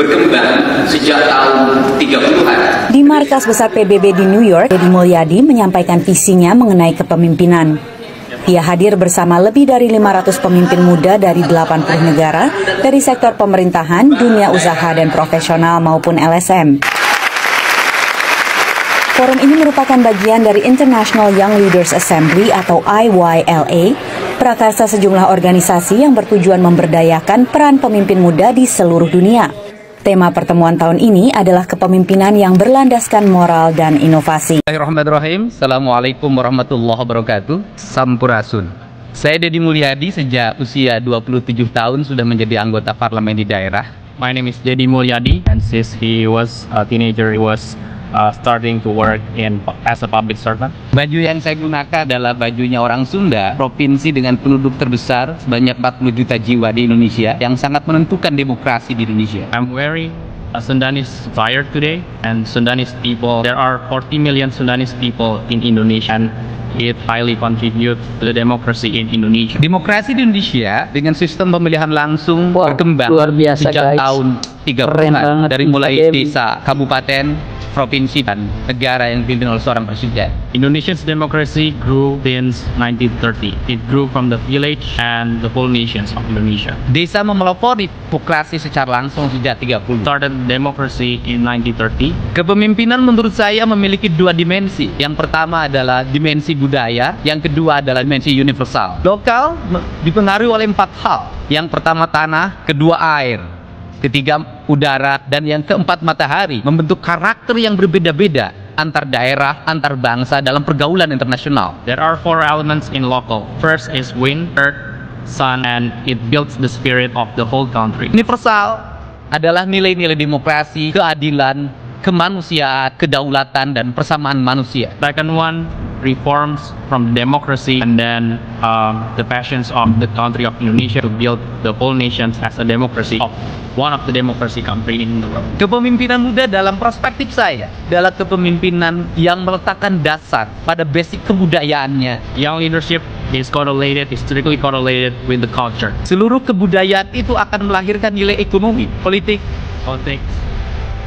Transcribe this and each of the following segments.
berkembang sejak tahun 30-an. Di markas besar PBB di New York, Deddy Mulyadi menyampaikan visinya mengenai kepemimpinan. Ia hadir bersama lebih dari 500 pemimpin muda dari 80 negara, dari sektor pemerintahan, dunia usaha dan profesional maupun LSM. Forum ini merupakan bagian dari International Young Leaders Assembly atau IYLA, prakarsa sejumlah organisasi yang bertujuan memberdayakan peran pemimpin muda di seluruh dunia. Tema pertemuan tahun ini adalah kepemimpinan yang berlandaskan moral dan inovasi. Bismillahirrahmanirrahim. Assalamualaikum warahmatullahi wabarakatuh. Sampurasun. Saya Deddy Mulyadi, sejak usia 27 tahun sudah menjadi anggota parlemen di daerah. My name is Deddy Mulyadi, and since he was a teenager, he was starting to work as a public servant. Baju yang saya gunakan adalah bajunya orang Sunda, provinsi dengan penduduk terbesar sebanyak 40 juta jiwa di Indonesia, yang sangat menentukan demokrasi di Indonesia. I'm wearing a Sundanese attire today, and Sundanese people, there are 40 million Sundanese people in Indonesia, and it highly contribute to the democracy in Indonesia. Demokrasi di Indonesia dengan sistem pemilihan langsung berkembang luar biasa, sejak guys. tahun 30-an, dari mulai desa, kabupaten, provinsi dan negara yang dipimpin oleh seorang presiden. Indonesia's democracy grew since 1930. It grew from the village and the whole nations of Indonesia. Desa memelopori demokrasi secara langsung sejak 30. Started democracy in 1930. Kepemimpinan menurut saya memiliki dua dimensi. Yang pertama adalah dimensi budaya, yang kedua adalah dimensi universal. Lokal dipengaruhi oleh 4 hal. Yang pertama tanah, kedua air, ketiga udara, dan yang keempat matahari, membentuk karakter yang berbeda-beda antar daerah, antar bangsa dalam pergaulan internasional. There are 4 elements in local. First is wind, earth, sun, and it builds the spirit of the whole country. Universal adalah nilai-nilai demokrasi, keadilan, kemanusiaan, kedaulatan, dan persamaan manusia. Second one, reforms from democracy, and then the passions of the country of Indonesia to build the whole nations as a democracy, of one of the democracy country in the world. Kepemimpinan muda dalam perspektif saya adalah kepemimpinan yang meletakkan dasar pada basic kebudayaannya. Young leadership is strictly correlated with the culture. Seluruh kebudayaan itu akan melahirkan nilai ekonomi, politik,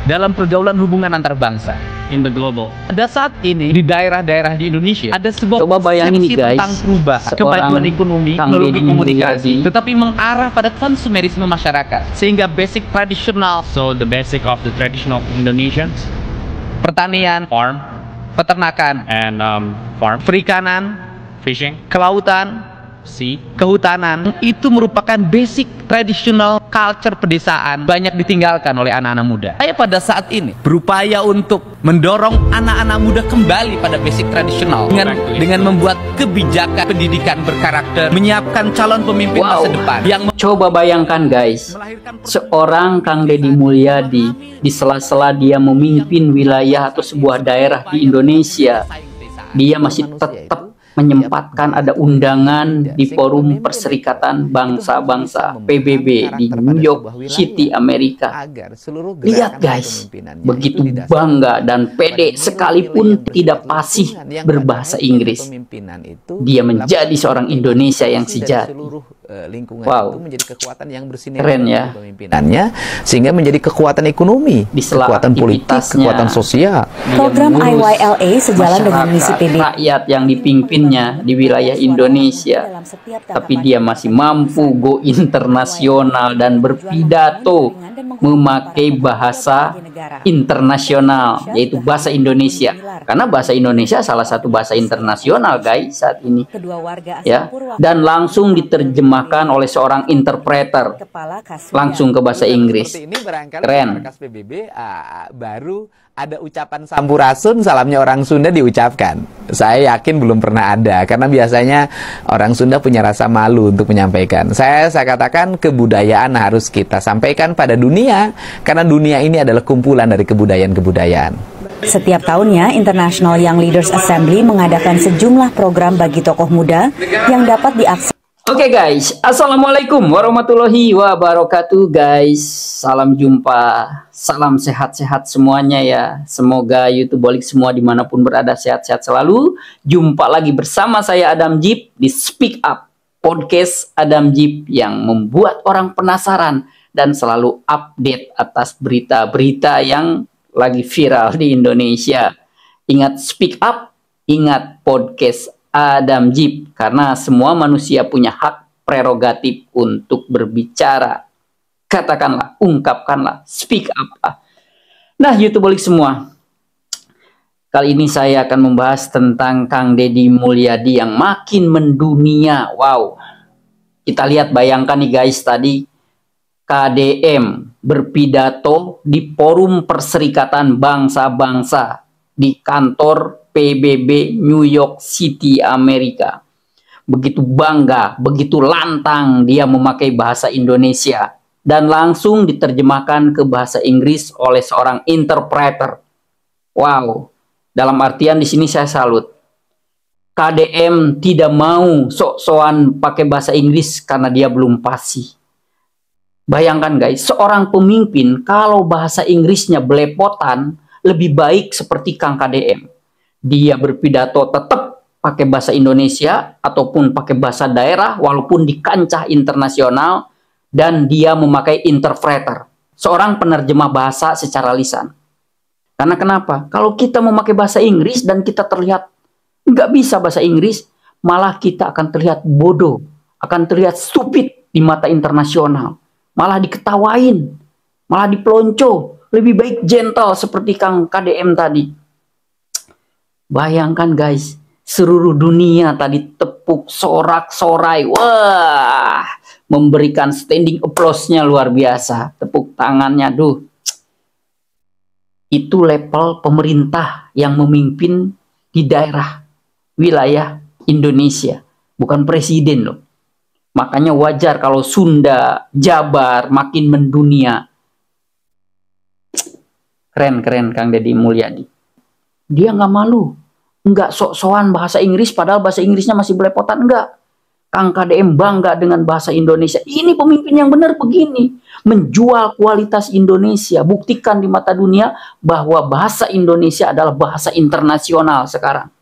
dalam pergaulan hubungan antar bangsa. In the global. Pada saat ini di daerah-daerah di Indonesia ada sebuah Coba bayangin nih, guys, tentang perubahan kemajuan ekonomi melalui komunikasi, tetapi mengarah pada konsumerisme masyarakat, sehingga basic tradisional, So the basic of the traditional Indonesians, pertanian, farm, peternakan, and farm, perikanan, fishing, kelautan, sea, kehutanan, itu merupakan basic traditional culture pedesaan banyak ditinggalkan oleh anak-anak muda. Saya pada saat ini berupaya untuk mendorong anak-anak muda kembali pada basic tradisional dengan membuat kebijakan pendidikan berkarakter, menyiapkan calon pemimpin masa depan yang coba bayangkan, guys, seorang Kang Deddy Mulyadi di sela-sela dia memimpin wilayah atau sebuah daerah di Indonesia, dia masih tetap menyempatkan ada undangan di Forum Perserikatan Bangsa-Bangsa PBB di New York City, Amerika. Lihat, guys, begitu bangga dan pede sekalipun tidak fasih berbahasa Inggris. Dia menjadi seorang Indonesia yang sejati. Wow, itu menjadi kekuatan yang bersinergi keren ya pemimpinannya, sehingga menjadi kekuatan ekonomi, kekuatan politik, kekuatan sosial. Program IYLA sejalan dengan misi PBB. Rakyat yang dipimpinnya di wilayah Indonesia, tapi dia masih mampu go internasional dan berpidato memakai bahasa internasional, yaitu bahasa Indonesia. Karena bahasa Indonesia salah satu bahasa internasional, guys, saat ini. Ya, dan langsung diterjemahkan oleh seorang interpreter langsung ke bahasa Inggris. Keren. PBB baru ada ucapan sampurasun, salamnya orang Sunda diucapkan. Saya yakin belum pernah ada, karena biasanya orang Sunda punya rasa malu untuk menyampaikan. Saya katakan kebudayaan harus kita sampaikan pada dunia, karena dunia ini adalah kumpulan dari kebudayaan-kebudayaan. Setiap tahunnya, International Young Leaders Assembly mengadakan sejumlah program bagi tokoh muda yang dapat diakses. Oke, guys, assalamualaikum warahmatullahi wabarakatuh, guys. Salam jumpa, salam sehat-sehat semuanya ya. Semoga YouTubeolik semua dimanapun berada sehat-sehat selalu. Jumpa lagi bersama saya Adam Jeep di Speak Up, podcast Adam Jeep yang membuat orang penasaran dan selalu update atas berita-berita yang lagi viral di Indonesia. Ingat Speak Up, ingat podcast Adam Jeep, karena semua manusia punya hak prerogatif untuk berbicara. Katakanlah, ungkapkanlah, speak up. Nah, YouTubeolik semua, kali ini saya akan membahas tentang Kang Deddy Mulyadi yang makin mendunia. Wow, kita lihat, bayangkan nih guys, tadi KDM berpidato di Forum Perserikatan Bangsa-Bangsa di kantor PBB New York City, Amerika. Begitu bangga, begitu lantang dia memakai bahasa Indonesia dan langsung diterjemahkan ke bahasa Inggris oleh seorang interpreter. Wow. Dalam artian di sini saya salut. KDM tidak mau sok-sokan pakai bahasa Inggris karena dia belum fasih. Bayangkan guys, seorang pemimpin kalau bahasa Inggrisnya belepotan, lebih baik seperti Kang KDM. Dia berpidato tetap pakai bahasa Indonesia ataupun pakai bahasa daerah walaupun di kancah internasional, dan dia memakai interpreter, seorang penerjemah bahasa secara lisan. Karena kenapa? Kalau kita memakai bahasa Inggris dan kita terlihat nggak bisa bahasa Inggris, malah kita akan terlihat bodoh, akan terlihat stupid di mata internasional, malah diketawain, malah dipelonco. Lebih baik gentle seperti Kang KDM tadi. Bayangkan guys, seluruh dunia tadi tepuk sorak-sorai. Wah, memberikan standing applause-nya luar biasa. Tepuk tangannya, duh. Itu level pemerintah yang memimpin di daerah, wilayah Indonesia. Bukan presiden loh. Makanya wajar kalau Sunda, Jabar makin mendunia. Keren Kang Deddy Mulyadi. Dia nggak malu. Nggak sok-sokan bahasa Inggris, padahal bahasa Inggrisnya masih belepotan. Enggak. Kang KDM bangga dengan bahasa Indonesia. Ini pemimpin yang benar begini. Menjual kualitas Indonesia. Buktikan di mata dunia bahwa bahasa Indonesia adalah bahasa internasional sekarang.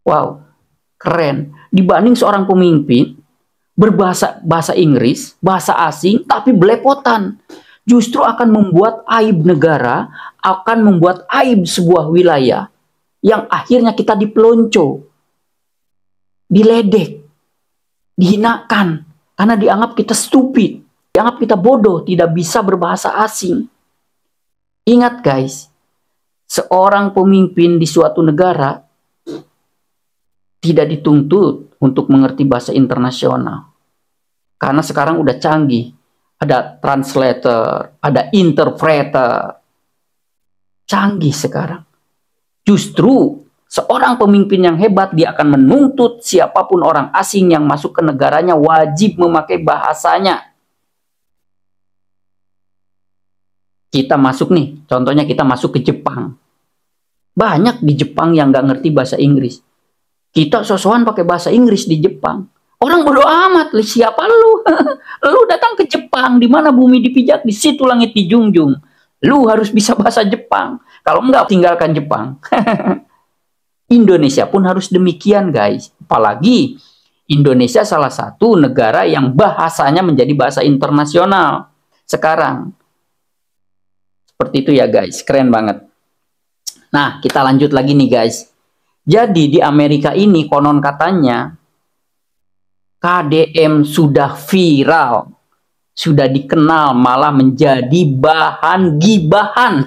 Wow, keren. Dibanding seorang pemimpin bahasa Inggris, bahasa asing, tapi belepotan. Justru akan membuat aib negara, akan membuat aib sebuah wilayah yang akhirnya kita dipelonco, diledek, dihinakan, karena dianggap kita stupid, dianggap kita bodoh, tidak bisa berbahasa asing. Ingat guys, seorang pemimpin di suatu negara tidak dituntut untuk mengerti bahasa internasional. Karena sekarang udah canggih. Ada translator, ada interpreter. Canggih sekarang. Justru seorang pemimpin yang hebat, dia akan menuntut siapapun orang asing yang masuk ke negaranya wajib memakai bahasanya. Kita masuk nih, contohnya kita masuk ke Jepang. Banyak di Jepang yang nggak ngerti bahasa Inggris. Kita sosokan pakai bahasa Inggris di Jepang. Orang bodo amat, siapa lu? Lu datang ke Jepang, di mana bumi dipijak, di situ langit dijunjung. Lu harus bisa bahasa Jepang. Kalau enggak, tinggalkan Jepang. Indonesia pun harus demikian, guys. Apalagi Indonesia salah satu negara yang bahasanya menjadi bahasa internasional sekarang. Seperti itu ya, guys. Keren banget. Nah, kita lanjut lagi nih, guys. Jadi di Amerika ini konon katanya KDM sudah viral, sudah dikenal, malah menjadi bahan gibahan.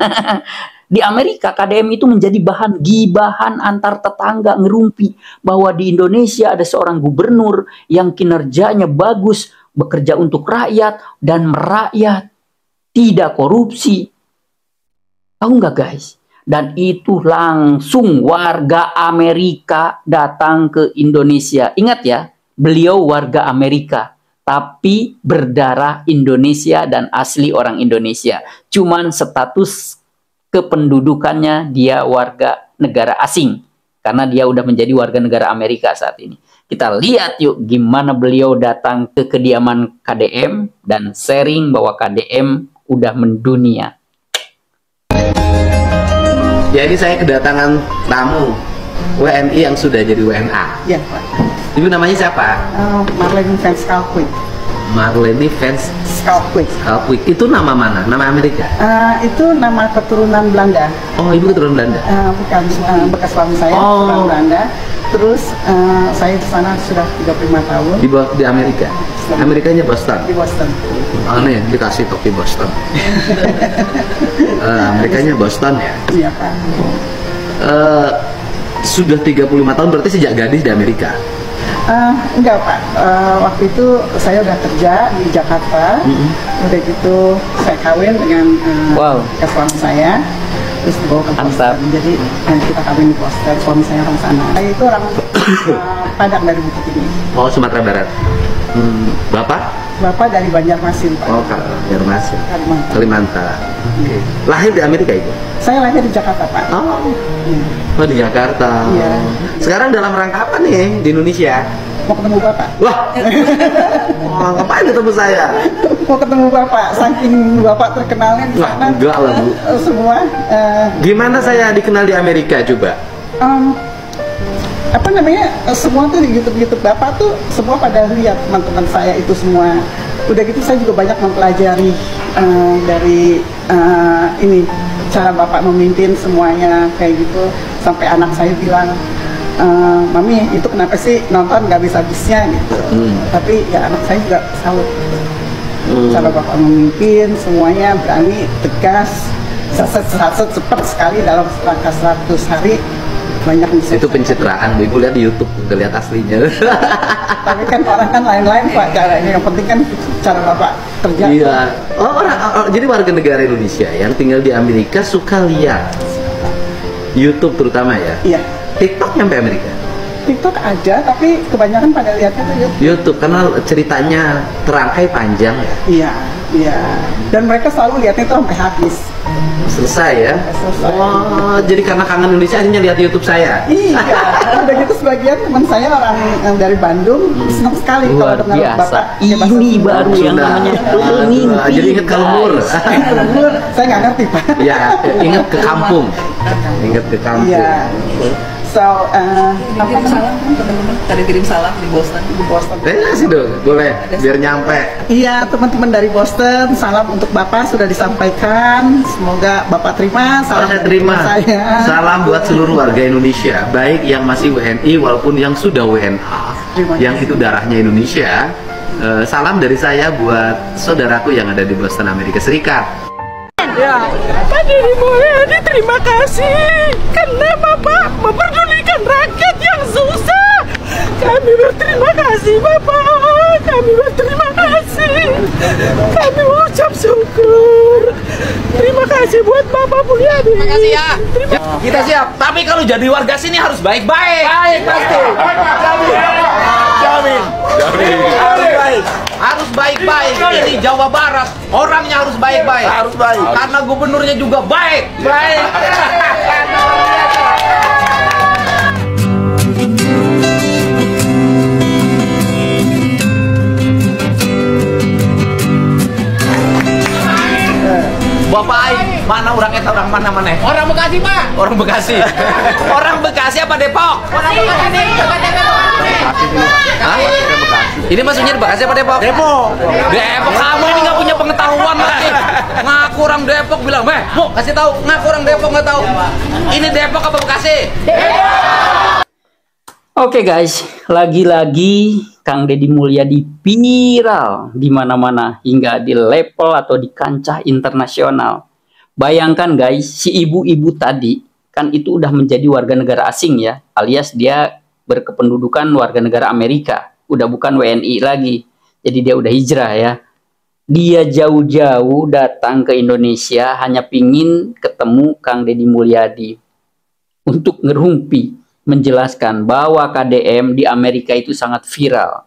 Di Amerika KDM itu menjadi bahan gibahan antar tetangga, ngerumpi bahwa di Indonesia ada seorang gubernur yang kinerjanya bagus, bekerja untuk rakyat dan merakyat, tidak korupsi. Tahu nggak guys? Dan itu langsung warga Amerika datang ke Indonesia. Ingat ya, beliau warga Amerika, tapi berdarah Indonesia dan asli orang Indonesia. Cuman status kependudukannya dia warga negara asing. Karena dia udah menjadi warga negara Amerika saat ini. Kita lihat yuk gimana beliau datang ke kediaman KDM dan sharing bahwa KDM udah mendunia. Jadi saya kedatangan tamu WNI yang sudah jadi WNA. Ya, Pak. Ibu namanya siapa? Marlene Fenskalkwik. Marleni Fans Schalkwijk. Schalkwijk. Itu nama mana? Nama Amerika? Itu nama keturunan Belanda. Oh, ibu keturunan Belanda. Bukan, bekas suami saya keturunan Belanda. Terus saya di sana sudah 35 tahun. Di Amerika. Amerikanya Boston. Di Boston. Aneh, dikasih topi Boston. Amerikanya Boston ya. Iya, Pak. Sudah 35 tahun berarti sejak gadis di Amerika. Enggak, Pak. Waktu itu saya udah kerja di Jakarta. Udah gitu saya kawin dengan bekas suami saya. Terus dibawa ke Boston. Jadi kita kawin di Boston. Suami saya orang sana. Saya itu orang Padang dari Bukit Tinggi. Oh, Sumatera Barat. Bapak dari Banjarmasin, Pak. Oh, Banjarmasin. Kalimantan. Okay. Lahir di Amerika itu? Saya lahir di Jakarta, Pak. Oh, di Jakarta. Iya. Sekarang dalam rangka apa nih di Indonesia? Mau ketemu Bapak. Wah. Ngapain ketemu saya? Mau ketemu Bapak, saking Bapak terkenalnya di sana. Wah, enggak lah, Bu. Semua. Gimana saya dikenal di Amerika coba? Apa namanya, semua tuh di YouTube Bapak tuh semua pada lihat, teman-teman saya itu semua. Udah gitu saya juga banyak mempelajari dari ini cara Bapak memimpin semuanya kayak gitu. Sampai anak saya bilang, Mami itu kenapa sih nonton nggak habis-habisnya gitu. Tapi ya anak saya juga salut cara Bapak memimpin semuanya, berani, tegas, saset cepat sekali dalam rangka 100 hari. Banyak itu pencitraan, Ibu lihat di YouTube, nggak lihat aslinya. Tapi kan orang kan lain-lain, Pak, caranya. Yang penting kan cara Bapak kerja. Iya. Jadi warga negara Indonesia yang tinggal di Amerika suka lihat YouTube terutama ya. Iya. TikTok nyampe Amerika. TikTok ada, tapi kebanyakan pada lihatnya tuh YouTube. YouTube karena ceritanya terangkai panjang ya. Iya, iya. Dan mereka selalu lihatnya tuh sampai habis. Selesai ya. Selesai. Oh, jadi karena kangen Indonesia akhirnya lihat YouTube saya. Iya. Udah gitu sebagian teman saya orang dari Bandung senang sekali kalau dengar Bapak. Ini baru yang namanya mimpi. Jadi ingat Kalmur. Kalmur, saya nggak ngerti, Pak. Iya, ingat ke kampung. Ingat ke kampung. Iya. So, kirim salam kan teman-teman, tadi kirim salam di Boston. Sih dong, boleh, biar nyampe. Iya, teman-teman dari Boston, salam untuk Bapak sudah disampaikan. Semoga Bapak terima. Salam Saya terima. Saya. Salam buat seluruh warga Indonesia, baik yang masih WNI maupun yang sudah WNA, yang itu darahnya Indonesia. Salam dari saya buat saudaraku yang ada di Boston, Amerika Serikat. Ya, Pak Deddy Mulyadi terima kasih karena Bapak memperdulikan rakyat yang susah. Kami berterima kasih Bapak, kami berterima kasih. Kami ucap syukur. Terima kasih buat Bapak Mulyadi. Terima kasih ya. Kita siap. Tapi kalau jadi warga sini harus baik-baik. Baik pasti. Jamin. Harus baik-baik. Ini Jawa Barat. Orangnya harus baik-baik. Harus baik. Karena gubernurnya juga baik. Baik. Bapak Ai, mana orangnya orang mana? Orang Bekasi, Pak. Orang Bekasi. Orang Bekasi apa Depok? Orang Bekasi nih. Hah? Ini maksudnya Bekasi apa Depok? Depok. Depok, kamu ini nggak punya pengetahuan lagi. Ngaku orang Depok bilang, mau kasih tahu. Ngaku orang Depok nggak tahu. Ini Depok apa Bekasi? Oke guys, lagi-lagi Kang Deddy Mulyadi viral di mana-mana hingga di level atau di kancah internasional. Bayangkan guys, si ibu-ibu tadi kan itu udah menjadi warga negara asing ya, alias dia berkependudukan warga negara Amerika, udah bukan WNI lagi. Jadi dia udah hijrah ya. Dia jauh-jauh datang ke Indonesia hanya pingin ketemu Kang Deddy Mulyadi untuk ngerumpi, menjelaskan bahwa KDM di Amerika itu sangat viral,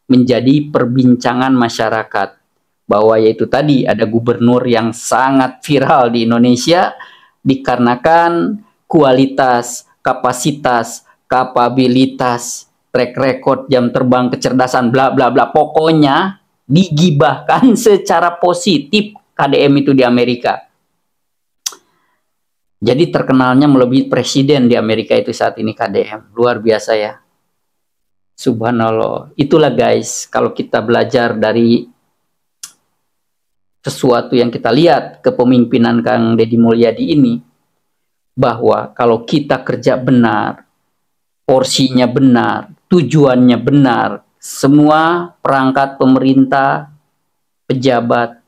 menjadi perbincangan masyarakat, bahwa yaitu tadi ada gubernur yang sangat viral di Indonesia dikarenakan kualitas, kapasitas, kapabilitas, track record, jam terbang, kecerdasan, bla bla bla, pokoknya digibahkan secara positif KDM itu di Amerika. Jadi terkenalnya melebihi presiden di Amerika itu saat ini KDM. Luar biasa ya. Subhanallah. Itulah guys, kalau kita belajar dari sesuatu yang kita lihat kepemimpinan Kang Deddy Mulyadi ini, bahwa kalau kita kerja benar, porsinya benar, tujuannya benar, semua perangkat pemerintah, pejabat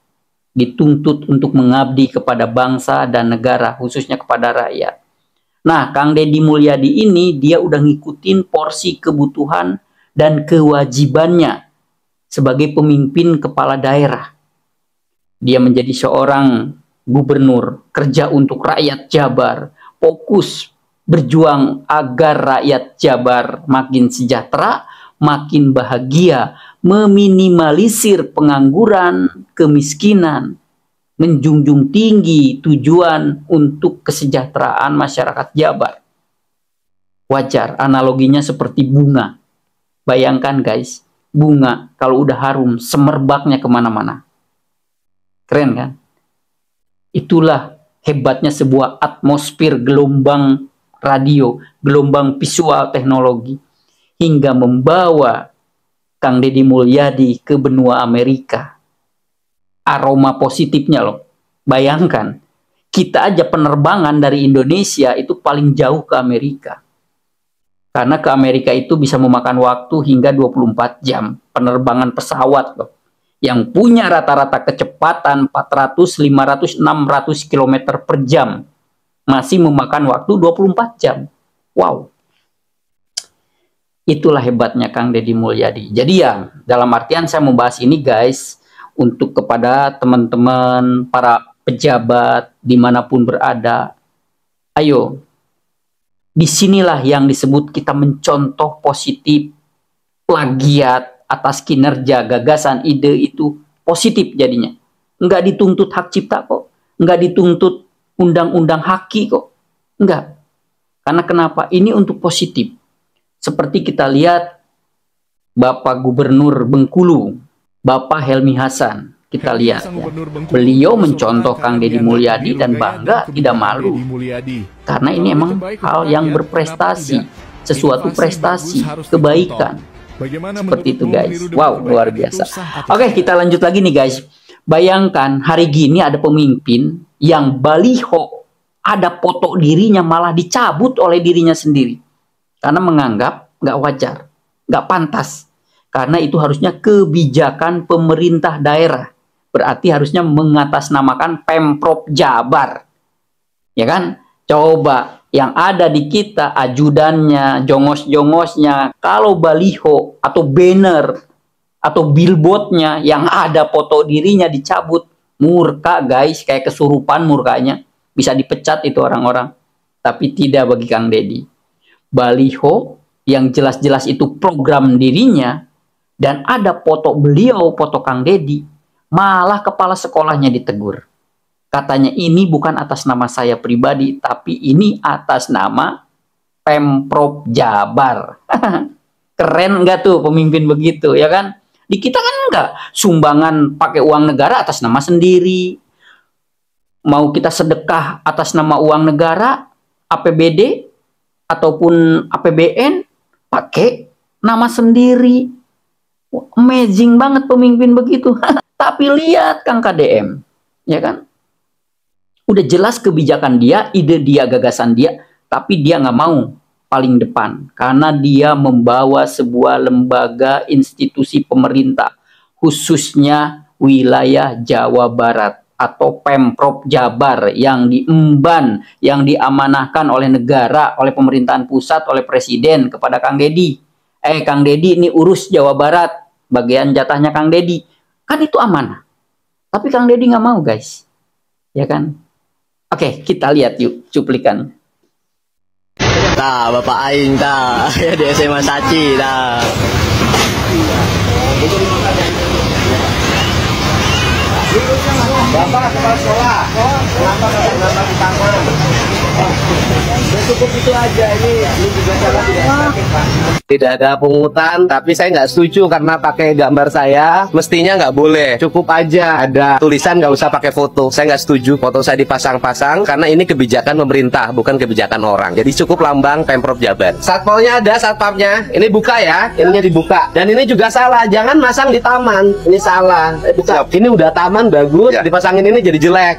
dituntut untuk mengabdi kepada bangsa dan negara, khususnya kepada rakyat. Nah, Kang Deddy Mulyadi ini dia udah ngikutin porsi kebutuhan dan kewajibannya sebagai pemimpin kepala daerah. Dia menjadi seorang gubernur, kerja untuk rakyat Jabar, fokus berjuang agar rakyat Jabar makin sejahtera, makin bahagia, meminimalisir pengangguran, kemiskinan, menjunjung tinggi tujuan untuk kesejahteraan masyarakat Jabar. Wajar, analoginya seperti bunga. Bayangkan guys, bunga kalau udah harum, semerbaknya kemana-mana. Keren kan? Itulah hebatnya sebuah atmosfer gelombang radio, gelombang visual teknologi, hingga membawa Kang Deddy Mulyadi ke benua Amerika. Aroma positifnya loh. Bayangkan, kita aja penerbangan dari Indonesia itu paling jauh ke Amerika. Karena ke Amerika itu bisa memakan waktu hingga 24 jam. Penerbangan pesawat loh. Yang punya rata-rata kecepatan 400, 500, 600 km per jam. Masih memakan waktu 24 jam. Wow. Itulah hebatnya Kang Deddy Mulyadi. Jadi ya, dalam artian saya membahas ini guys, untuk kepada teman-teman, para pejabat, dimanapun berada, ayo, disinilah yang disebut kita mencontoh positif, plagiat atas kinerja, gagasan, ide itu positif jadinya. Enggak dituntut hak cipta kok, enggak dituntut undang-undang haki kok, enggak. Karena kenapa? Ini untuk positif. Seperti kita lihat Bapak Gubernur Bengkulu, Bapak Helmi Hasan, kita lihat ya. Beliau mencontoh Kang Deddy Mulyadi dan bangga, tidak malu. Karena ini emang hal yang berprestasi, sesuatu prestasi, kebaikan. Seperti itu guys. Wow, luar biasa. Oke, kita lanjut lagi nih guys. Bayangkan hari gini ada pemimpin yang baliho, ada foto dirinya malah dicabut oleh dirinya sendiri. Karena menganggap nggak wajar, nggak pantas. Karena itu harusnya kebijakan pemerintah daerah. Berarti harusnya mengatasnamakan Pemprov Jabar. Ya kan? Coba yang ada di kita, ajudannya, jongos-jongosnya, kalau baliho atau banner atau billboardnya yang ada foto dirinya dicabut, murka guys, kayak kesurupan murkanya. Bisa dipecat itu orang-orang. Tapi tidak bagi Kang Deddy. Baliho yang jelas-jelas itu program dirinya, dan ada foto beliau, foto Kang Deddy, malah kepala sekolahnya ditegur. Katanya ini bukan atas nama saya pribadi, tapi ini atas nama Pemprov Jabar. Keren nggak tuh pemimpin begitu, ya kan? Di kita kan enggak, sumbangan pakai uang negara atas nama sendiri. Mau kita sedekah atas nama uang negara, APBD, ataupun APBN, pakai nama sendiri. Amazing banget pemimpin begitu. Tapi lihat Kang KDM, ya kan? Udah jelas kebijakan dia, ide dia, gagasan dia, tapi dia nggak mau paling depan. Karena dia membawa sebuah lembaga institusi pemerintah, khususnya wilayah Jawa Barat atau Pemprov Jabar yang diemban, yang diamanahkan oleh negara, oleh pemerintahan pusat, oleh presiden kepada Kang Deddy. Kang Deddy ini urus Jawa Barat, bagian jatahnya Kang Deddy. Kan itu amanah. Tapi Kang Deddy nggak mau guys. Ya kan? Oke, kita lihat yuk cuplikan. Nah, Bapak Aing dah di SMA Saci dah. Bapak kepala sekolah, kenapa kalian gambar di tangan? Cukup itu aja, ini juga salah tidak estetik, Pak. Tidak ada pungutan, tapi saya nggak setuju karena pakai gambar saya, mestinya nggak boleh. Cukup aja ada tulisan, nggak usah pakai foto. Saya nggak setuju foto saya dipasang-pasang karena ini kebijakan pemerintah, bukan kebijakan orang. Jadi cukup lambang Pemprov Jabar. Satpolnya ada, satpamnya. Ini buka ya, ininya dibuka. Dan ini juga salah, jangan masang di taman. Ini salah. Buka. Ini udah taman bagus, dipasangin ini jadi jelek.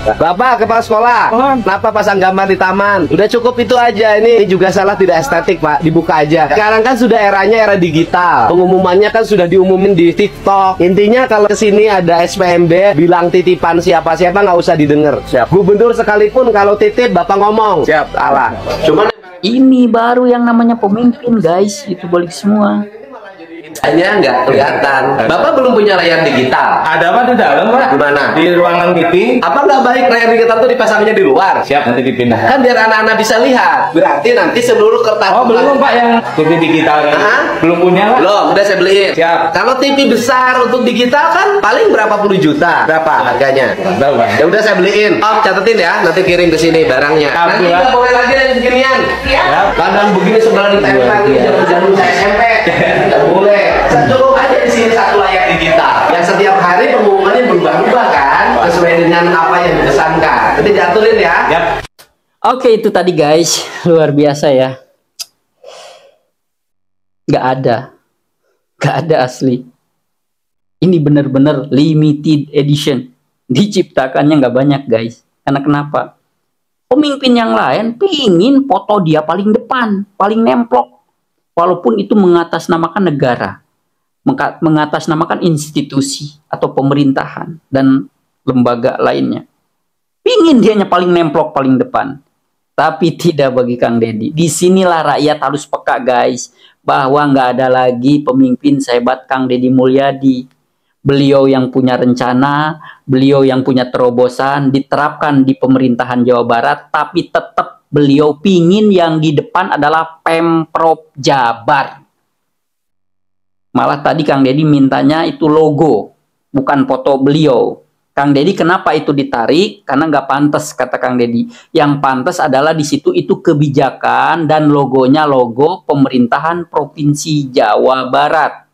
Bapak kepala sekolah, kenapa pasang gambar di taman? Udah cukup itu aja. Ini juga salah, tidak estetik, Pak. Dibuka aja. Sekarang kan sudah eranya era digital. Pengumumannya kan sudah diumumin di TikTok. Intinya kalau kesini ada SPMB bilang titipan siapa-siapa nggak usah didengar. Siap. Gubernur sekalipun kalau titip Bapak ngomong. Siap. Salah. Cuman Ini baru yang namanya pemimpin, guys. Itu balik semua. hanya nggak kelihatan. Bapak belum punya layar digital. Ada apa di dalam, Pak? Di mana? Di ruangan meeting. Apa nggak baik layar digital itu dipasangnya di luar? Siap, nanti dipindah. Kan biar anak-anak bisa lihat. Berarti nanti seluruh kertas. Oh, belum, Pak, yang TV digital. Belum punya, Pak? Belum, udah saya beliin. Siap. Kalau TV besar untuk digital kan paling berapa puluh juta. Berapa harganya? Tahu, Pak. Ya udah saya beliin. Om, catetin ya, nanti kirim ke sini barangnya. Nanti nggak boleh lagi yang beginian. Kadang begini sebelah ditempel lagi, jangan saya SMP. Nggak boleh. Cukup aja di sini satu layar digital. Yang setiap hari pengumumannya berubah-ubah kan, sesuai dengan apa yang dipesankan. Nanti diaturin ya. Yap. Oke, itu tadi guys, luar biasa ya. Gak ada asli. Ini bener-bener limited edition. Diciptakannya nggak banyak guys. Karena kenapa? Pemimpin yang lain pingin foto dia paling depan, paling nemplok. Walaupun itu mengatasnamakan negara, mengatasnamakan institusi atau pemerintahan dan lembaga lainnya. Pingin dianya paling nemplok, paling depan. Tapi tidak bagi Kang Deddy. Disinilah rakyat harus peka guys, bahwa nggak ada lagi pemimpin sehebat Kang Deddy Mulyadi. Beliau yang punya rencana, beliau yang punya terobosan, diterapkan di pemerintahan Jawa Barat, tapi tetap beliau pingin yang di depan adalah Pemprov Jabar. Malah tadi Kang Deddy mintanya itu logo, bukan foto beliau. Kang Deddy kenapa itu ditarik? Karena nggak pantas, kata Kang Deddy. Yang pantas adalah di situ itu kebijakan dan logonya logo pemerintahan Provinsi Jawa Barat.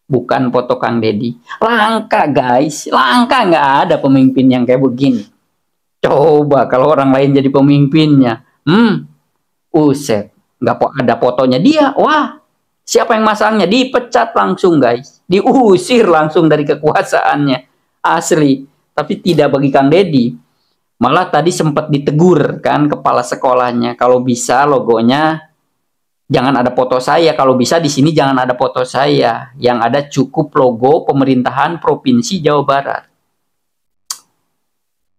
Bukan foto Kang Deddy. Langka guys, langka, nggak ada pemimpin yang kayak begini. Coba kalau orang lain jadi pemimpinnya, uset, nggak ada fotonya dia, wah, siapa yang masangnya? Dipecat langsung guys, diusir langsung dari kekuasaannya, asli. Tapi tidak bagi Kang Deddy. Malah tadi sempat ditegur kan kepala sekolahnya, kalau bisa logonya jangan ada foto saya, kalau bisa di sini jangan ada foto saya, yang ada cukup logo pemerintahan Provinsi Jawa Barat.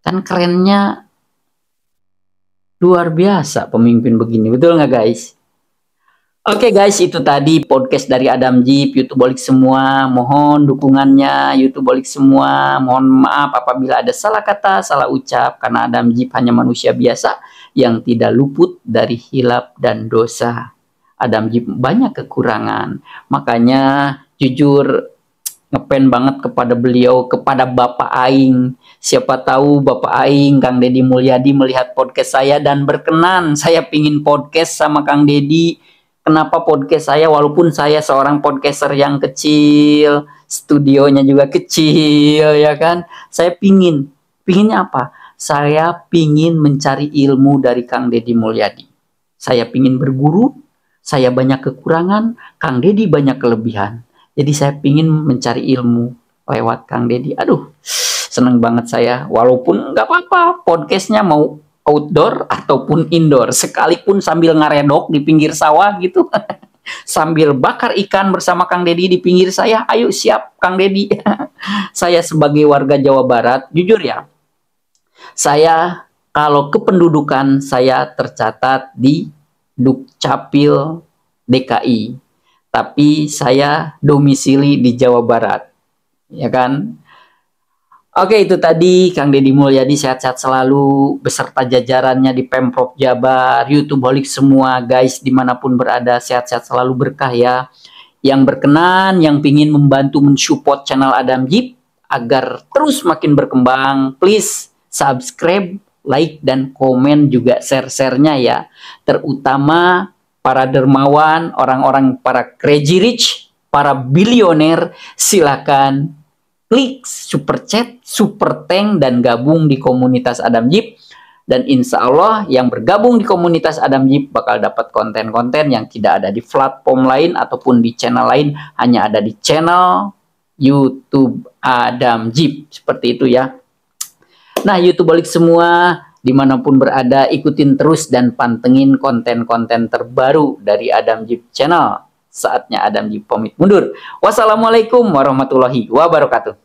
Kan kerennya luar biasa pemimpin begini, betul nggak guys? Oke guys, itu tadi podcast dari Adam Jeep, YouTube Bolik semua. Mohon dukungannya, YouTube Bolik semua. Mohon maaf apabila ada salah kata, salah ucap, karena Adam Jeep hanya manusia biasa yang tidak luput dari hilap dan dosa. Adam Jeep banyak kekurangan, makanya jujur ngepen banget kepada beliau, kepada Bapak Aing. Siapa tahu Bapak Aing, Kang Deddy Mulyadi melihat podcast saya dan berkenan, saya pingin podcast sama Kang Deddy. Kenapa podcast saya, walaupun saya seorang podcaster yang kecil, studionya juga kecil, ya kan? Saya pinginnya apa? Saya pingin mencari ilmu dari Kang Deddy Mulyadi. Saya pingin berguru, saya banyak kekurangan, Kang Deddy banyak kelebihan. Jadi saya pingin mencari ilmu lewat Kang Deddy. Aduh, seneng banget saya. Walaupun nggak apa-apa, podcastnya mau outdoor ataupun indoor, sekalipun sambil ngaredok di pinggir sawah gitu, sambil bakar ikan bersama Kang Deddy di pinggir saya, ayo siap Kang Deddy. Saya sebagai warga Jawa Barat, jujur ya, saya kalau kependudukan saya tercatat di Dukcapil DKI, tapi saya domisili di Jawa Barat, ya kan? Oke, itu tadi Kang Deddy Mulyadi, sehat-sehat selalu beserta jajarannya di Pemprov Jabar, YouTubeholic semua guys, dimanapun berada, sehat-sehat selalu, berkah ya. Yang berkenan, yang pingin membantu mensupport channel Adam Jeep agar terus makin berkembang, please subscribe, like dan komen juga share-share-nya ya. Terutama para dermawan, orang-orang para crazy rich, para bilioner, silakan klik super chat, super thank dan gabung di komunitas Adam Jeep. Dan insya Allah yang bergabung di komunitas Adam Jeep bakal dapat konten-konten yang tidak ada di platform lain ataupun di channel lain, hanya ada di channel YouTube Adam Jeep. Seperti itu ya. Nah, YouTubeolik semua dimanapun berada, ikutin terus dan pantengin konten-konten terbaru dari Adam Jeep Channel. Saatnya Adam Jeep pamit mundur. Wassalamualaikum warahmatullahi wabarakatuh.